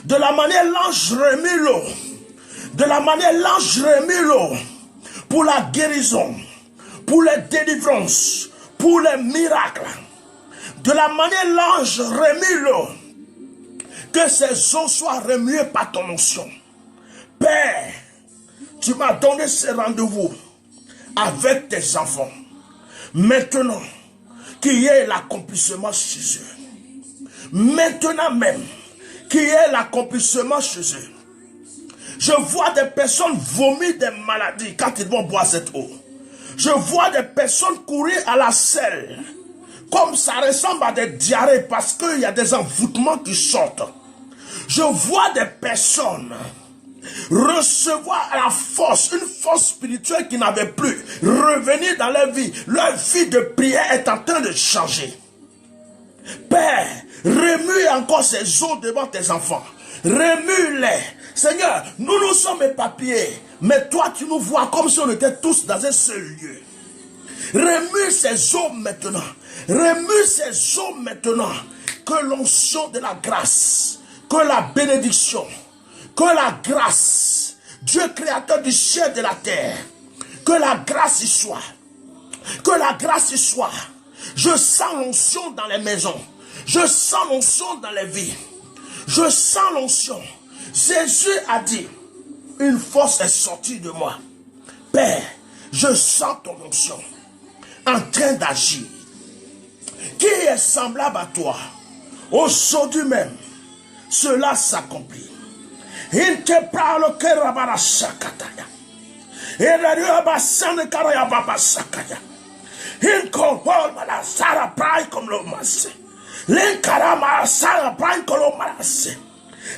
de la manière l'ange remue l'eau, de la manière l'ange remue l'eau, pour la guérison, pour les délivrances, pour les miracles. De la manière l'ange remue l'eau, que ces eaux soient remuées par ton onction. Père, tu m'as donné ce rendez-vous avec tes enfants. Maintenant, qu'il y ait l'accomplissement chez eux. Maintenant même, qu'il y ait l'accomplissement chez eux. Je vois des personnes vomir des maladies quand ils vont boire cette eau. Je vois des personnes courir à la selle. Comme ça ressemble à des diarrhées parce qu'il y a des envoûtements qui sortent. Je vois des personnes recevoir la force, une force spirituelle qui n'avait plus, revenir dans leur vie. Leur vie de prière est en train de changer. Père, remue encore ces eaux devant tes enfants. Remue-les. Seigneur, nous sommes éparpillés, mais toi tu nous vois comme si on était tous dans un seul lieu. Remue ces eaux maintenant. Remue ces eaux maintenant. Que l'onction de la grâce, que la bénédiction, que la grâce, Dieu créateur du ciel et de la terre, que la grâce y soit. Que la grâce y soit. Je sens l'onction dans les maisons. Je sens l'onction dans les vies. Je sens l'onction. Jésus a dit, une force est sortie de moi. Père, je sens ton onction en train d'agir. Qui est semblable à toi? Aujourd'hui même, cela s'accomplit.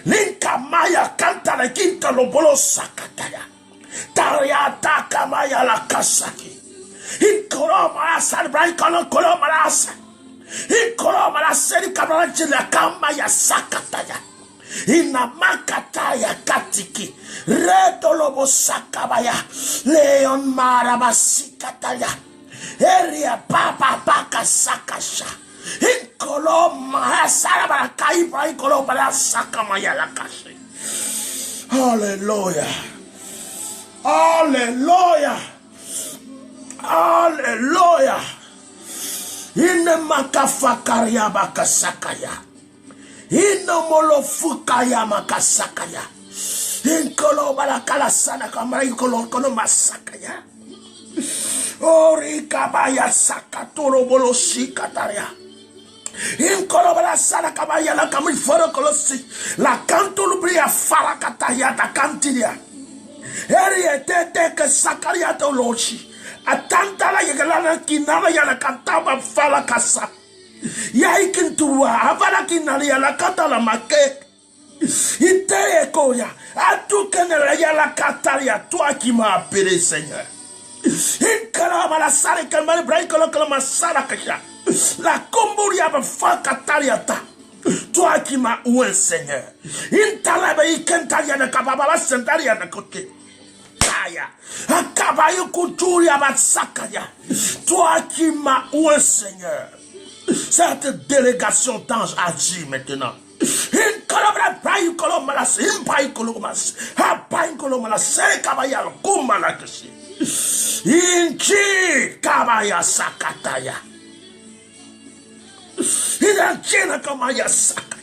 Linkamaya kanta na kinta lobolo sakataya. Tariata kamaya la kasaki. Inkoloma salbrai koloma rasa. Inkoloma la seri kabranchi la kamaya sakataya. Inamakataya katiki. Reto lobo sakabaya. Leon marabasikataya. Eria papa paka sakasha. Alléluia. Alléluia. Alléluia. Inemakafakaria bakasakaya. Inomolofukaya makasakaya. Inkolobalakala sana kamara inkolo masakaya. Orikabaya sakatoro bolosi kataria. Inkolobala sana kabaya la kamil foro kolosi la kanto lubria fara kataya da kantilia eri etete ke sakaria to lochi atanta la yegalana kinala ya la kantaba fala kasa ya ikintuwa avala kinala ya la kata la make ite ekoya atukenela ya la katalia toi qui m'as appelé Seigneur. Inkalabala sare kamale brai kolokolo masara kasha. La comboria va fakatariata. Toi qui m'as oué Seigneur. Intalaba ikentaria na kababa sentaria na côté. Kaya. Akabayo kuturia batsakaya. Toi qui m'as oué Seigneur. Cette délégation d'anges agit maintenant. Inkalabra brai kolomalas impai kolomas. Ha pai kolomalas kabaya kumala kashi. Inchi kabaya sakataya. Inachina kamaya sakaya.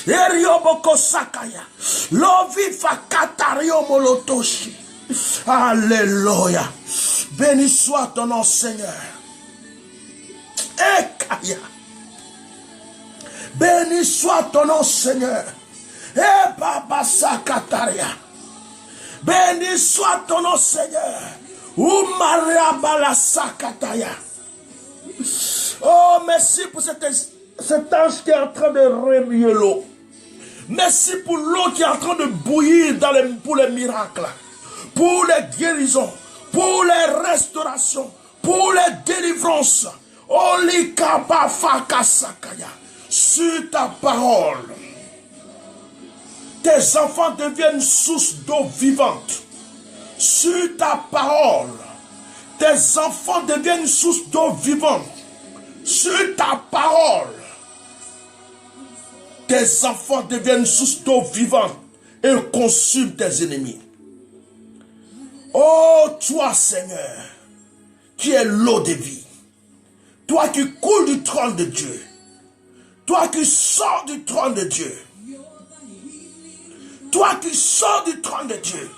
Erioboko sakaya. Lovi fakatario molotoshi. Alléluia. Béni soit ton nom Seigneur. Ekaya. Béni soit ton nom Seigneur. E baba sakataria. Béni soit ton nom Seigneur. Umarabala sakataya. Oh, merci pour cet ange qui est en train de remuer l'eau. Merci pour l'eau qui est en train de bouillir pour les miracles, pour les guérisons, pour les restaurations, pour les délivrances. Olikaba fakasakaya. Sur ta parole, tes enfants deviennent source d'eau vivante. Sur ta parole, tes enfants deviennent source d'eau vivante. Sur ta parole, tes enfants deviennent source d'eau vivante et consument tes ennemis. Oh, toi, Seigneur, qui est l'eau de vie. Toi qui coules du trône de Dieu. Toi qui sors du trône de Dieu. Toi qui sors du trône de Dieu.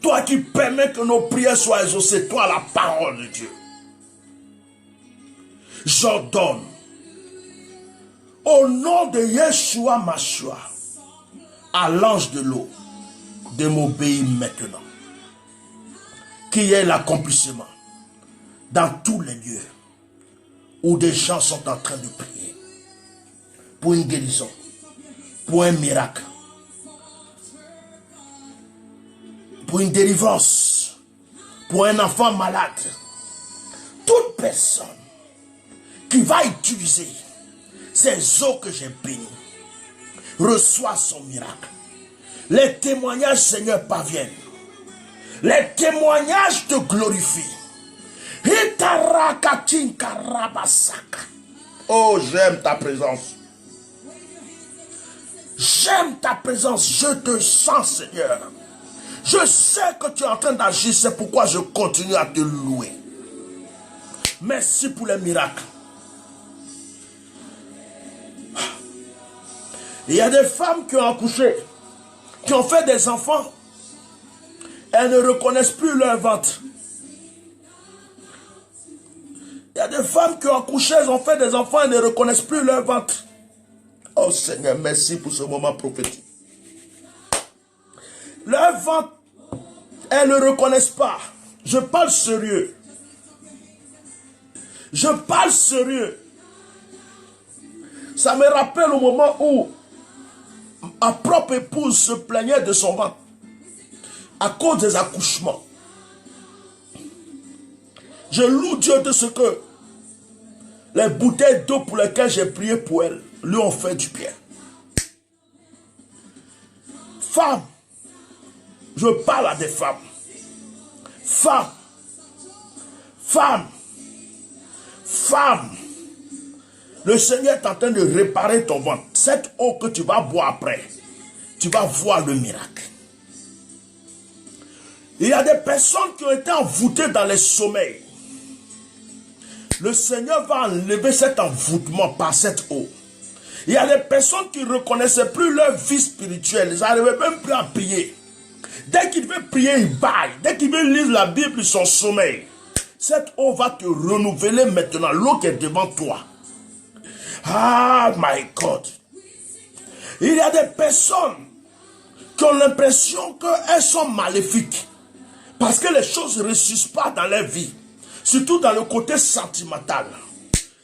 Toi qui permets que nos prières soient exaucées. Toi la parole de Dieu. J'ordonne au nom de Yeshua Mashua à l'ange de l'eau de m'obéir maintenant. Qu'il y ait l'accomplissement dans tous les lieux où des gens sont en train de prier pour une guérison, pour un miracle, pour une délivrance, pour un enfant malade. Toute personne qui va utiliser ces eaux que j'ai bénies reçoit son miracle. Les témoignages, Seigneur, parviennent. Les témoignages te glorifient. Oh, j'aime ta présence. J'aime ta présence. Je te sens, Seigneur. Je sais que tu es en train d'agir. C'est pourquoi je continue à te louer. Merci pour les miracles. Il y a des femmes qui ont accouché, qui ont fait des enfants. Elles ne reconnaissent plus leur ventre. Il y a des femmes qui ont accouché, elles ont fait des enfants, elles ne reconnaissent plus leur ventre. Oh Seigneur, merci pour ce moment prophétique. Leur ventre, elles ne reconnaissent pas. Je parle sérieux. Je parle sérieux. Ça me rappelle au moment où ma propre épouse se plaignait de son ventre à cause des accouchements. Je loue Dieu de ce que les bouteilles d'eau pour lesquelles j'ai prié pour elle lui ont fait du bien. Femmes, je parle à des femmes. Femmes, femmes, femmes. Le Seigneur est en train de réparer ton ventre. Cette eau que tu vas boire après, tu vas voir le miracle. Il y a des personnes qui ont été envoûtées dans les sommeils. Le Seigneur va enlever cet envoûtement par cette eau. Il y a des personnes qui ne reconnaissaient plus leur vie spirituelle. Ils n'arrivaient même plus à prier. Dès qu'ils veulent prier, ils baillent. Dès qu'ils veulent lire la Bible, ils sont sommeil. Cette eau va te renouveler maintenant. L'eau qui est devant toi. Ah, my God. Il y a des personnes qui ont l'impression qu'elles sont maléfiques. Parce que les choses ne réussissent pas dans leur vie. Surtout dans le côté sentimental.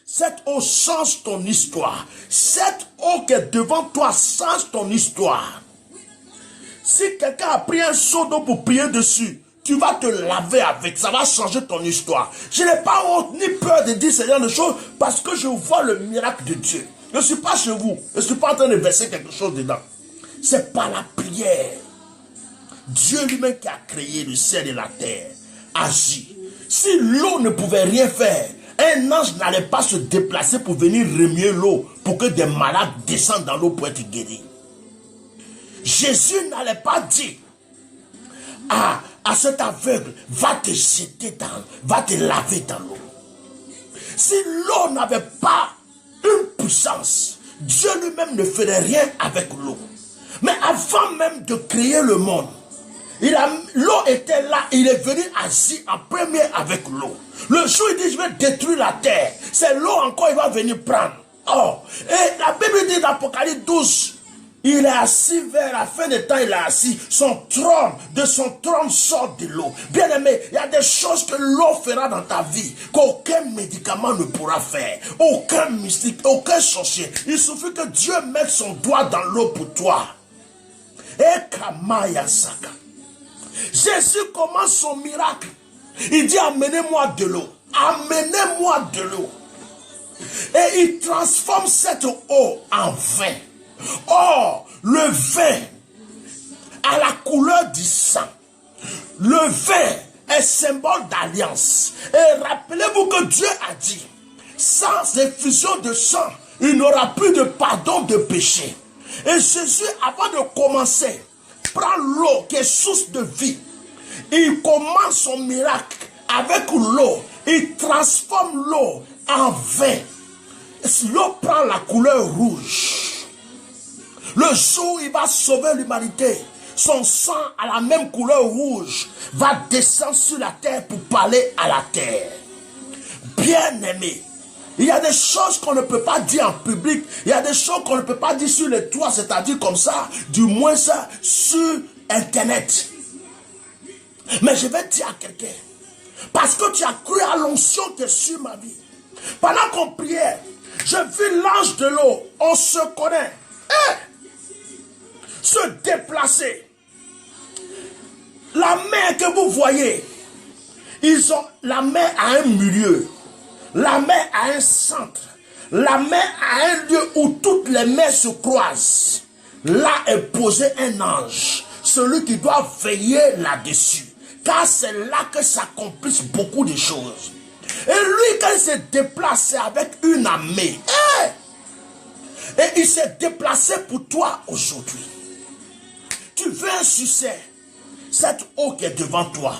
Cette eau change ton histoire. Cette eau qui est devant toi change ton histoire. Si quelqu'un a pris un seau d'eau pour prier dessus, tu vas te laver avec. Ça va changer ton histoire. Je n'ai pas honte ni peur de dire ce genre de choses parce que je vois le miracle de Dieu. Je ne suis pas chez vous. Je ne suis pas en train de verser quelque chose dedans. C'est par la prière. Dieu lui-même qui a créé le ciel et la terre agit. Si l'eau ne pouvait rien faire, un ange n'allait pas se déplacer pour venir remuer l'eau pour que des malades descendent dans l'eau pour être guéris. Jésus n'allait pas dire à cet aveugle, va te jeter va te laver dans l'eau. Si l'eau n'avait pas une puissance, Dieu lui-même ne ferait rien avec l'eau. Mais avant même de créer le monde, l'eau était là, il est venu assis en premier avec l'eau. Le jour il dit je vais détruire la terre, c'est l'eau encore il va venir prendre. Oh, et la Bible dit dans Apocalypse 12, il est assis vers la fin des temps, il est assis, de son trône sort de l'eau. Bien aimé, il y a des choses que l'eau fera dans ta vie, qu'aucun médicament ne pourra faire, aucun mystique, aucun sorcier. Il suffit que Dieu mette son doigt dans l'eau pour toi. Et Kamaya Saka. Jésus commence son miracle. Il dit amenez-moi de l'eau. Amenez-moi de l'eau. Et il transforme cette eau en vin. Or, le vin a la couleur du sang. Le vin est symbole d'alliance. Et rappelez-vous que Dieu a dit, sans effusion de sang, il n'y aura plus de pardon de péché. Et Jésus, avant de commencer, prend l'eau qui est source de vie. Il commence son miracle avec l'eau, il transforme l'eau en vin. L'eau prend la couleur rouge. Le jour où il va sauver l'humanité, son sang à la même couleur rouge va descendre sur la terre pour parler à la terre. Bien-aimé, il y a des choses qu'on ne peut pas dire en public, il y a des choses qu'on ne peut pas dire sur les toits, c'est-à-dire comme ça, du moins ça, sur Internet. Mais je vais dire à quelqu'un, parce que tu as cru à l'onction qui est sur ma vie. Pendant qu'on priait, je vis l'ange de l'eau, on se connaît, se déplacer. La mer que vous voyez, ils ont la mer à un milieu, la mer à un centre, la mer à un lieu où toutes les mers se croisent. Là est posé un ange, celui qui doit veiller là-dessus, car c'est là que s'accomplissent beaucoup de choses. Et lui, quand il s'est déplacé avec une armée, et il s'est déplacé pour toi aujourd'hui. Tu veux un succès, cette eau qui est devant toi.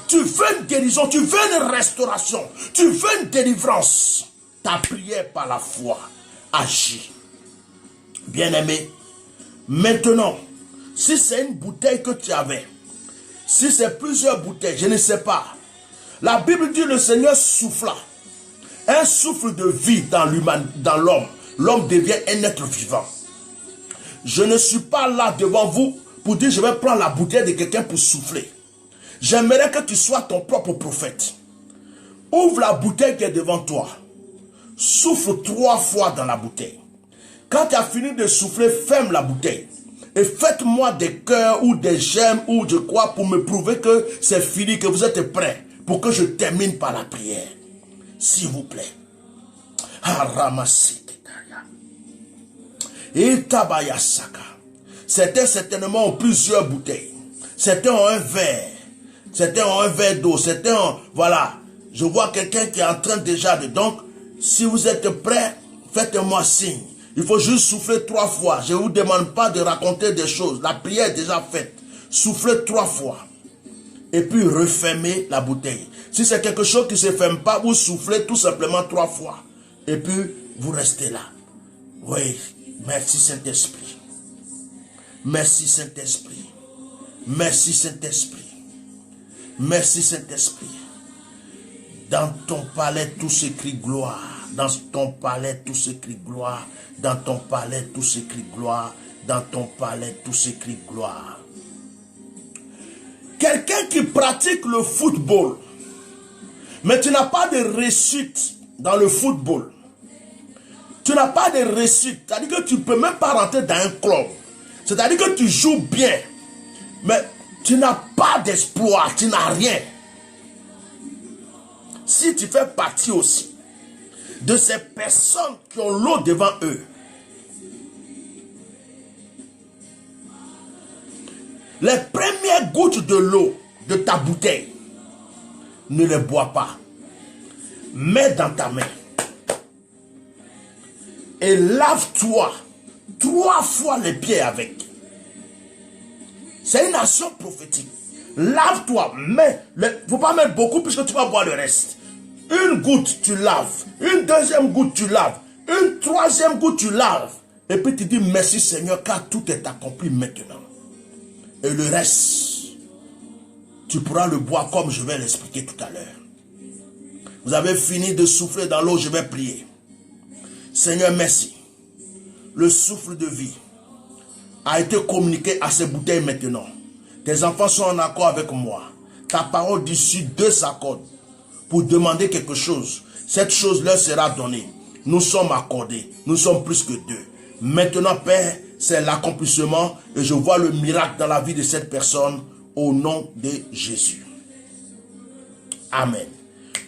Tu veux une guérison, tu veux une restauration, tu veux une délivrance. Ta prière par la foi agit. Bien-aimé, maintenant, si c'est une bouteille que tu avais, si c'est plusieurs bouteilles, je ne sais pas. La Bible dit le Seigneur souffla. Un souffle de vie dans l'homme. L'homme devient un être vivant. Je ne suis pas là devant vous pour dire je vais prendre la bouteille de quelqu'un pour souffler. J'aimerais que tu sois ton propre prophète. Ouvre la bouteille qui est devant toi. Souffle 3 fois dans la bouteille. Quand tu as fini de souffler, ferme la bouteille. Et faites-moi des cœurs ou des j'aime ou je crois pour me prouver que c'est fini, que vous êtes prêts. Pour que je termine par la prière. S'il vous plaît. Certains certainement ont plusieurs bouteilles. Certains ont un verre. Certains ont un verre d'eau. Certains ont... Voilà. Je vois quelqu'un qui est en train déjà de... Donc, si vous êtes prêts, faites-moi signe. Il faut juste souffler 3 fois. Je ne vous demande pas de raconter des choses. La prière est déjà faite. Soufflez 3 fois. Et puis refermez la bouteille. Si c'est quelque chose qui ne se ferme pas, vous soufflez tout simplement 3 fois. Et puis vous restez là. Oui, merci Saint-Esprit. Merci Saint-Esprit. Merci Saint-Esprit. Merci Saint-Esprit. Dans ton palais tout s'écrit gloire. Dans ton palais tout s'écrit gloire. Dans ton palais tout s'écrit gloire. Dans ton palais tout s'écrit gloire. Quelqu'un qui pratique le football, mais tu n'as pas de réussite dans le football. Tu n'as pas de réussite, c'est-à-dire que tu ne peux même pas rentrer dans un club. C'est-à-dire que tu joues bien, mais tu n'as pas d'espoir, tu n'as rien. Si tu fais partie aussi de ces personnes qui ont l'eau devant eux, les premières gouttes de l'eau de ta bouteille, ne les bois pas. Mets dans ta main. Et lave-toi 3 fois les pieds avec. C'est une action prophétique. Lave-toi, mais il ne faut pas mettre beaucoup puisque tu vas boire le reste. Une goutte, tu laves. Une deuxième goutte, tu laves. Une troisième goutte, tu laves. Et puis tu dis merci Seigneur car tout est accompli maintenant. Et le reste, tu pourras le boire comme je vais l'expliquer tout à l'heure. Vous avez fini de souffler dans l'eau, je vais prier. Seigneur, merci. Le souffle de vie a été communiqué à ces bouteilles maintenant. Tes enfants sont en accord avec moi. Ta parole d'ici 2 s'accordent pour demander quelque chose. Cette chose leur sera donnée. Nous sommes accordés. Nous sommes plus que 2. Maintenant, Père, c'est l'accomplissement et je vois le miracle dans la vie de cette personne au nom de Jésus. Amen.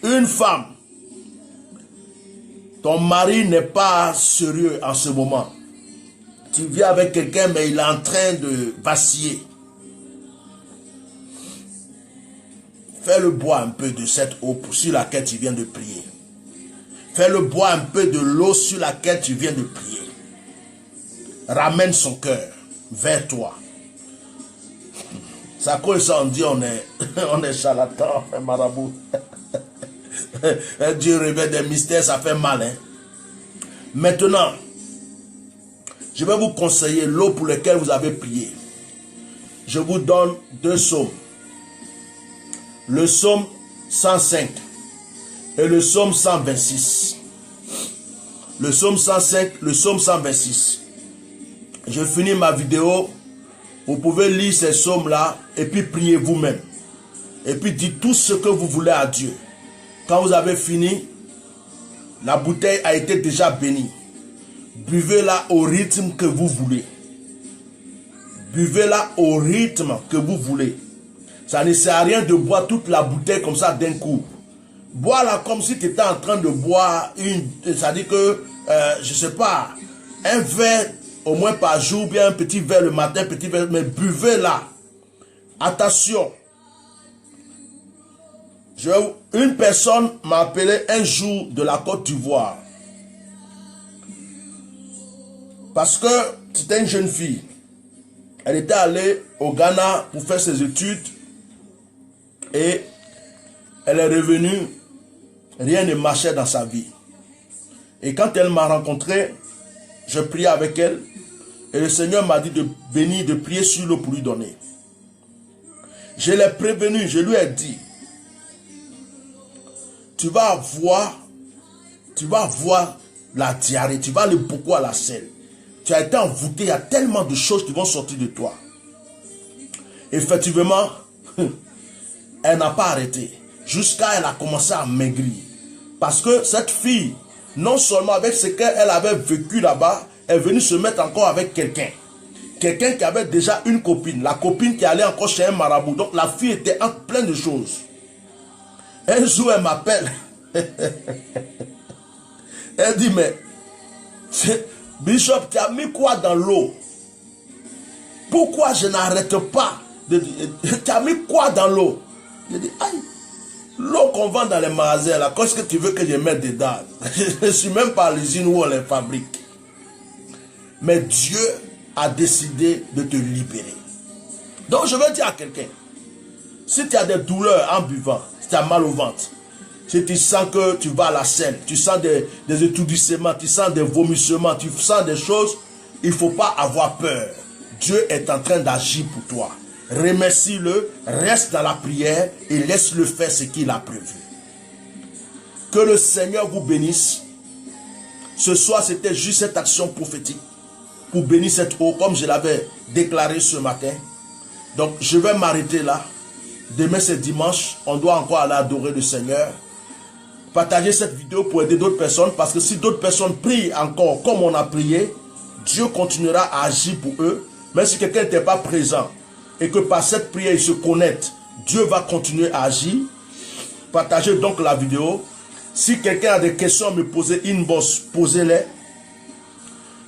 Une femme, ton mari n'est pas sérieux en ce moment. Tu viens avec quelqu'un mais il est en train de vaciller. Fais-le boire un peu de cette eau sur laquelle tu viens de prier. Fais-le boire un peu de l'eau sur laquelle tu viens de prier. Ramène son cœur vers toi. Ça cause ça, on dit on est charlatan, marabout. Dieu révèle des mystères, ça fait mal. Hein? Maintenant, je vais vous conseiller l'eau pour laquelle vous avez prié. Je vous donne 2 psaumes. Le psaume 105 et le psaume 126. Le psaume 105, le psaume 126. Je finis ma vidéo. Vous pouvez lire ces psaumes-là et puis prier vous-même. Et puis dites tout ce que vous voulez à Dieu. Quand vous avez fini, la bouteille a été déjà bénie. Buvez-la au rythme que vous voulez. Buvez-la au rythme que vous voulez. Ça ne sert à rien de boire toute la bouteille comme ça d'un coup. Bois-la comme si tu étais en train de boire une... C'est-à-dire que, je ne sais pas, un verre au moins par jour, bien un petit verre le matin, un petit verre, mais buvez-la. Attention. Une personne m'a appelé un jour de la Côte d'Ivoire. Parce que c'était une jeune fille. Elle était allée au Ghana pour faire ses études. Et elle est revenue. Rien ne marchait dans sa vie. Et quand elle m'a rencontré, je priais avec elle. Et le Seigneur m'a dit de bénir, de prier sur l'eau pour lui donner. Je l'ai prévenu, je lui ai dit, tu vas voir la diarrhée, tu vas aller beaucoup à la selle. Tu as été envoûté, il y a tellement de choses qui vont sortir de toi. Effectivement, elle n'a pas arrêté. Jusqu'à elle a commencé à maigrir. Parce que cette fille, non seulement avec ce qu'elle avait vécu là-bas, elle est venue se mettre encore avec quelqu'un. Quelqu'un qui avait déjà une copine. La copine qui allait encore chez un marabout. Donc la fille était en plein de choses. Un jour, elle m'appelle. Elle dit, mais Bishop, tu as mis quoi dans l'eau? Pourquoi je n'arrête pas? Tu as mis quoi dans l'eau? Je dis, aïe, l'eau qu'on vend dans les magasins, là, qu'est-ce que tu veux que je mette dedans? Je ne suis même pas à l'usine où on les fabrique. Mais Dieu a décidé de te libérer. Donc je veux dire à quelqu'un, si tu as des douleurs en buvant, si tu as mal au ventre, si tu sens que tu vas à la selle, tu sens des étourdissements, tu sens des vomissements, tu sens des choses, il ne faut pas avoir peur. Dieu est en train d'agir pour toi. Remercie-le, reste dans la prière et laisse-le faire ce qu'il a prévu. Que le Seigneur vous bénisse. Ce soir, c'était juste cette action prophétique pour bénir cette eau comme je l'avais déclaré ce matin. Donc, je vais m'arrêter là. Demain, c'est dimanche. On doit encore aller adorer le Seigneur. Partagez cette vidéo pour aider d'autres personnes parce que si d'autres personnes prient encore comme on a prié, Dieu continuera à agir pour eux. Même si quelqu'un n'était pas présent et que par cette prière, il se connecte, Dieu va continuer à agir. Partagez donc la vidéo. Si quelqu'un a des questions à me poser, inbox, posez-les.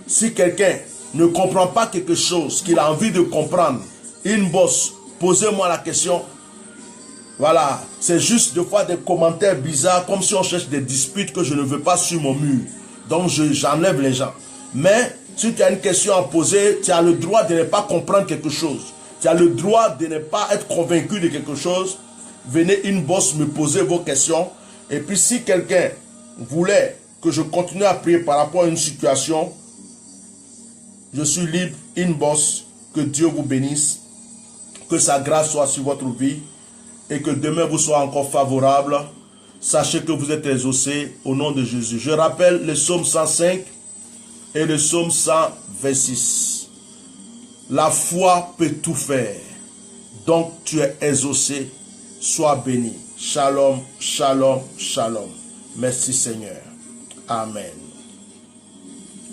Si quelqu'un ne comprend pas quelque chose qu'il a envie de comprendre, inbox, posez-moi la question. Voilà, c'est juste de fois des commentaires bizarres, comme si on cherche des disputes que je ne veux pas sur mon mur. Donc j'enlève les gens. Mais si tu as une question à poser, tu as le droit de ne pas comprendre quelque chose. Tu as le droit de ne pas être convaincu de quelque chose. Venez inbox me poser vos questions. Et puis si quelqu'un voulait que je continue à prier par rapport à une situation, je suis libre, inbox. Que Dieu vous bénisse. Que sa grâce soit sur votre vie. Et que demain vous soit encore favorable. Sachez que vous êtes exaucés au nom de Jésus. Je rappelle le psaume 105 et le psaume 126. La foi peut tout faire. Donc tu es exaucé. Sois béni. Shalom, shalom, shalom. Merci Seigneur. Amen.